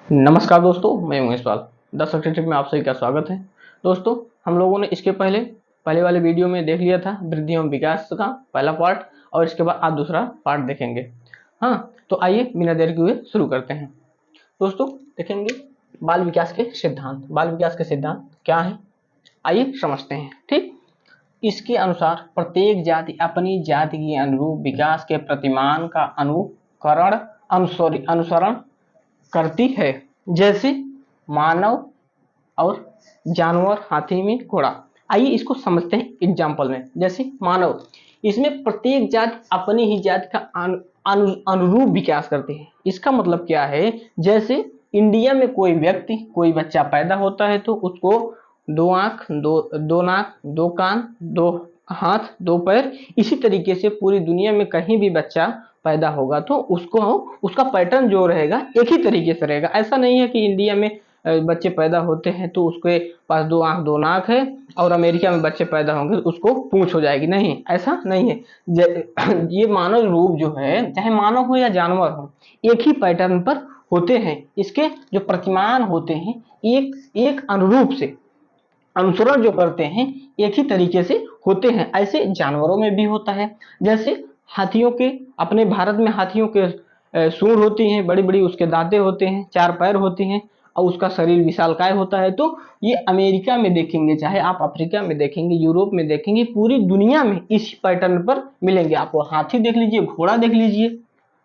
नमस्कार दोस्तों, मैं हूं यशपाल। द सक्सेस टिप में आप सभी का स्वागत है। दोस्तों, हम लोगों ने इसके पहले वाले वीडियो में देख लिया था वृद्धि एवं विकास का पहला पार्ट, और इसके बाद आज दूसरा पार्ट देखेंगे। हाँ, तो आइए बिना देर किए हुए शुरू करते हैं। दोस्तों, देखेंगे बाल विकास के सिद्धांत। बाल विकास के सिद्धांत क्या है, आइए समझते हैं। ठीक, इसके अनुसार प्रत्येक जाति अपनी जाति के अनुरूप विकास के प्रतिमान का अनुसरण करती है, जैसे मानव और जानवर, हाथी में घोड़ा। आइए इसको समझते हैं एग्जाम्पल में। जैसे मानव, इसमें प्रत्येक जाति अपनी ही जाति का अनुरूप विकास करती है। इसका मतलब क्या है, जैसे इंडिया में कोई व्यक्ति, कोई बच्चा पैदा होता है तो उसको दो आंख, दो नाक, दो कान, दो हाथ, दो पैर, इसी तरीके से पूरी दुनिया में कहीं भी बच्चा पैदा होगा तो उसको उसका पैटर्न जो रहेगा एक ही तरीके से रहेगा। ऐसा नहीं है कि इंडिया में बच्चे पैदा होते हैं तो उसके पास दो आंख दो नाक है, और अमेरिका में बच्चे पैदा होंगे तो उसको पूंछ हो जाएगी। नहीं, ऐसा नहीं है। ये मानव रूप जो है, चाहे मानव हो या जानवर हो, एक ही पैटर्न पर होते हैं। इसके जो प्रतिमान होते हैं एक एक अनुरूप से अनुसरण जो करते हैं एक ही तरीके से होते हैं। ऐसे जानवरों में भी होता है। जैसे हाथियों के, अपने भारत में हाथियों के सूंड होती हैं, बड़ी बड़ी उसके दांतें होते हैं, चार पैर होते हैं, और उसका शरीर विशालकाय होता है। तो ये अमेरिका में देखेंगे, चाहे आप अफ्रीका में देखेंगे, यूरोप में देखेंगे, पूरी दुनिया में इसी पैटर्न पर मिलेंगे आपको। हाथी देख लीजिए, घोड़ा देख लीजिए।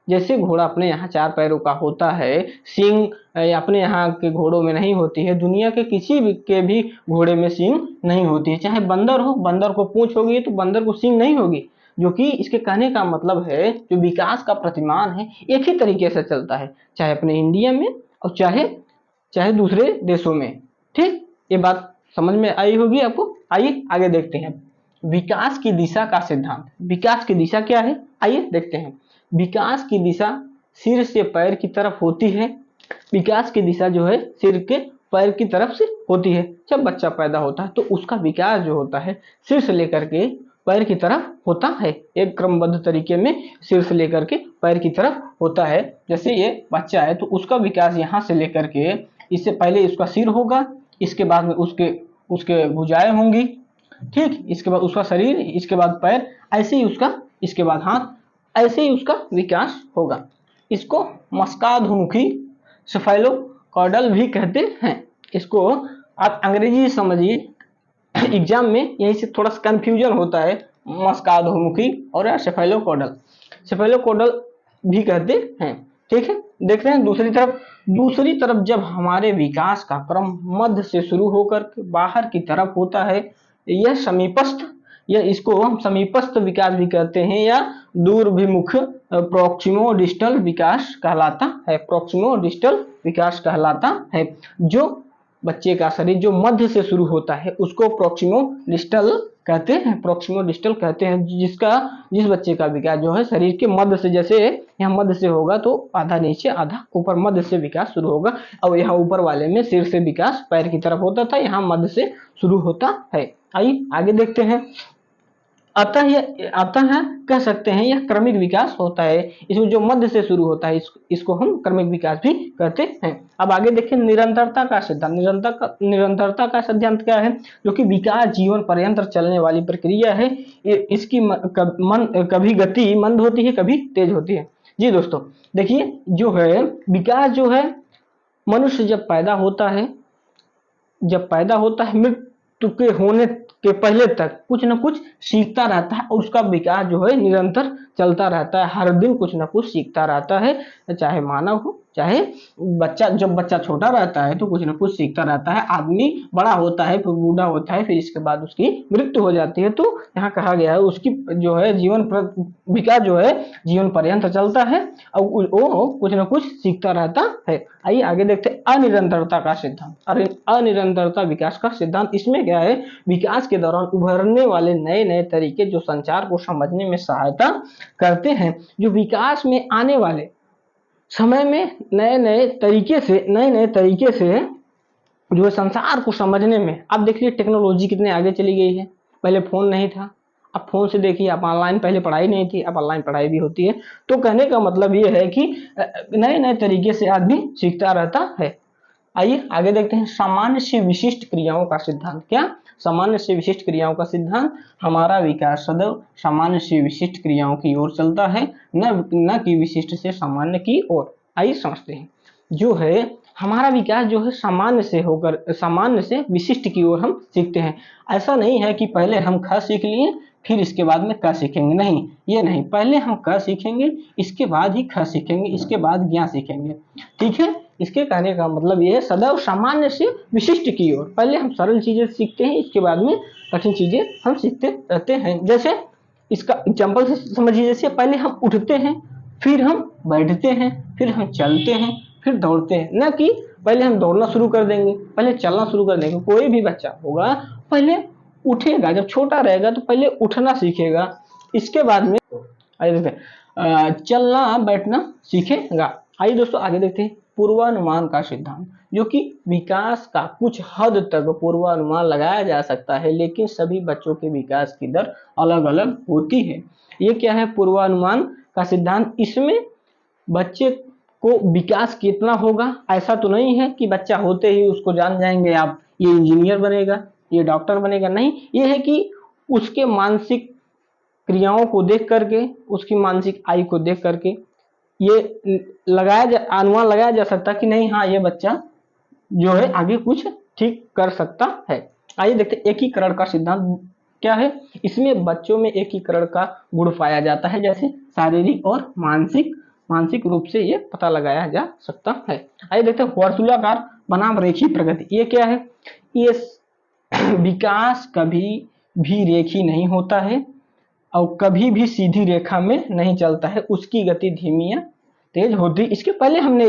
जैसे घोड़ा अपने यहाँ चार पैरों का होता है, सींग अपने यहाँ के घोड़ों में नहीं होती है, दुनिया के किसी भी घोड़े में सींग नहीं होती है। चाहे बंदर हो, बंदर को पूंछ होगी तो बंदर को सींग नहीं होगी। जो कि इसके कहने का मतलब है, जो विकास का प्रतिमान है एक ही तरीके से चलता है, चाहे अपने इंडिया में और चाहे चाहे दूसरे देशों में। ठीक, ये बात समझ में आई होगी आपको। आइए आगे देखते हैं विकास की दिशा का सिद्धांत। विकास की दिशा क्या है, आइए देखते हैं। विकास की दिशा सिर से पैर की तरफ होती है। विकास की दिशा जो है सिर के पैर की तरफ से होती है। जब बच्चा पैदा होता है तो उसका विकास जो होता है सिर से लेकर के पैर की तरफ होता है, एक क्रमबद्ध तरीके में सिर से लेकर के पैर की तरफ होता है। जैसे ये बच्चा है तो उसका विकास यहाँ से लेकर के, इससे पहले उसका सिर होगा, इसके बाद में उसके उसके भुजाएं होंगी, ठीक, इसके बाद उसका शरीर, इसके बाद पैर, ऐसे ही उसका, इसके बाद हाथ, ऐसे ही उसका विकास होगा। इसको मस्काधुमुखी सेफेलोकॉर्डल भी कहते हैं। इसको आप अंग्रेजी समझिए, एग्जाम में यहीं से थोड़ा सा कंफ्यूजन होता है, मस्काधुमुखी और सेफेलोकॉर्डल। सेफेलोकॉर्डल भी कहते हैं। ठीक है, देख रहे हैं। दूसरी तरफ जब हमारे विकास का क्रम मध्य से शुरू होकर बाहर की तरफ होता है, यह समीपस्थ, या इसको हम समीपस्थ विकास भी कहते हैं, या दूरभिमुख प्रोक्सिमो डिस्टल विकास कहलाता है। प्रोक्सिमो डिस्टल विकास कहलाता है। जो बच्चे का शरीर जो मध्य से शुरू होता है उसको प्रोक्सिमो डिस्टल कहते हैं। प्रोक्सिमो डिस्टल कहते हैं जिस बच्चे का विकास जो है शरीर के मध्य से, जैसे यहाँ मध्य से होगा तो आधा नीचे आधा ऊपर, मध्य से विकास शुरू होगा। और यहाँ ऊपर वाले में सिर से विकास पैर की तरफ होता था, यहाँ मध्य से शुरू होता है। आइए आगे देखते हैं। अतः कह सकते हैं यह क्रमिक विकास होता है। इसमें जो मध्य से शुरू होता है इसको हम क्रमिक विकास भी कहते हैं। अब आगे देखें निरंतरता का सिद्धांत। निरंतरता का सिद्धांत क्या है, जो कि विकास जीवन पर्यंत चलने वाली प्रक्रिया है। इसकी कभी गति मंद होती है, कभी तेज होती है। जी दोस्तों, देखिए जो है विकास जो है, मनुष्य जब पैदा होता है मृत्यु के होने के पहले तक कुछ न कुछ सीखता रहता है, और उसका विकास जो है निरंतर चलता रहता है। हर दिन कुछ न कुछ सीखता रहता है, चाहे मानव हो चाहे बच्चा। जब बच्चा छोटा रहता है तो कुछ न कुछ सीखता रहता है। आदमी बड़ा होता है, फिर बूढ़ा होता है, फिर इसके बाद उसकी मृत्यु हो जाती है। तो यहाँ कहा गया है उसकी जो है विकास जो है जीवन पर्यंत चलता है, और वो कुछ न कुछ सीखता रहता है। आइए आगे देखते हैं अनिरंतरता का सिद्धांत। अनिरंतरता विकास का सिद्धांत, इसमें क्या है, विकास के दौरान उभरने वाले नए नए तरीके जो संचार को समझने में सहायता करते हैं। जो विकास में आने वाले समय में नए नए तरीके से जो है संसार को समझने में, आप देखिए टेक्नोलॉजी कितने आगे चली गई है। पहले फोन नहीं था, अब फोन से देखिए, आप ऑनलाइन पहले पढ़ाई नहीं थी, अब ऑनलाइन पढ़ाई भी होती है। तो कहने का मतलब ये है कि नए नए तरीके से आदमी सीखता रहता है। आइए आगे देखते हैं, सामान्य से विशिष्ट क्रियाओं का सिद्धांत। क्या? सामान्य से विशिष्ट क्रियाओं का सिद्धांत, हमारा विकास सदैव सामान्य से विशिष्ट क्रियाओं की ओर चलता है, न कि विशिष्ट से सामान्य की ओर। आइए समझते हैं, जो है हमारा विकास जो है सामान्य से होकर सामान्य से विशिष्ट की ओर हम सीखते हैं। ऐसा नहीं है कि पहले हम ख सीख लिए फिर इसके बाद में क सीखेंगे, नहीं, ये नहीं, पहले हम क सीखेंगे, इसके बाद ही ख सीखेंगे, इसके बाद ज्ञ सीखेंगे। ठीक है, इसके कहने का मतलब ये है सदैव सामान्य से विशिष्ट की ओर। पहले हम सरल चीजें सीखते हैं, इसके बाद में कठिन चीजें हम सीखते रहते हैं। जैसे इसका एग्जाम्पल से समझिए, जैसे पहले हम उठते हैं, फिर हम बैठते हैं, फिर हम चलते हैं, फिर दौड़ते हैं, न कि पहले हम दौड़ना शुरू कर देंगे, पहले चलना शुरू कर देंगे। कोई भी बच्चा होगा पहले उठेगा, जब छोटा रहेगा तो पहले उठना सीखेगा, इसके बाद में आइए देखते हैं चलना बैठना सीखेगा। आइए दोस्तों आगे देखते हैं, पूर्वानुमान का सिद्धांत, जो कि विकास का कुछ हद तक पूर्वानुमान लगाया जा सकता है, लेकिन सभी बच्चों के विकास की दर अलग अलग होती है। ये क्या है? पूर्वानुमान का सिद्धांत। इसमें बच्चे को विकास कितना होगा, ऐसा तो नहीं है कि बच्चा होते ही उसको जान जाएंगे आप ये इंजीनियर बनेगा, ये डॉक्टर बनेगा, नहीं। ये है कि उसके मानसिक क्रियाओं को देख करके, उसकी मानसिक आयु को देख करके ये अनुमान लगाया जा सकता कि नहीं, हाँ, ये बच्चा जो है आगे कुछ ठीक कर सकता है। आइए देखते हैं, एकीकरण का सिद्धांत क्या है। इसमें बच्चों में एकीकरण का गुण पाया जाता है, जैसे शारीरिक और मानसिक रूप से ये पता लगाया जा सकता है। आइए देखते हैं, वर्तुलाकार बनाम रेखीय प्रगति, ये क्या है? ये विकास कभी भी रेखीय नहीं होता है और कभी भी सीधी रेखा में नहीं चलता है, उसकी गति धीमी या तेज होती। इसके पहले हमने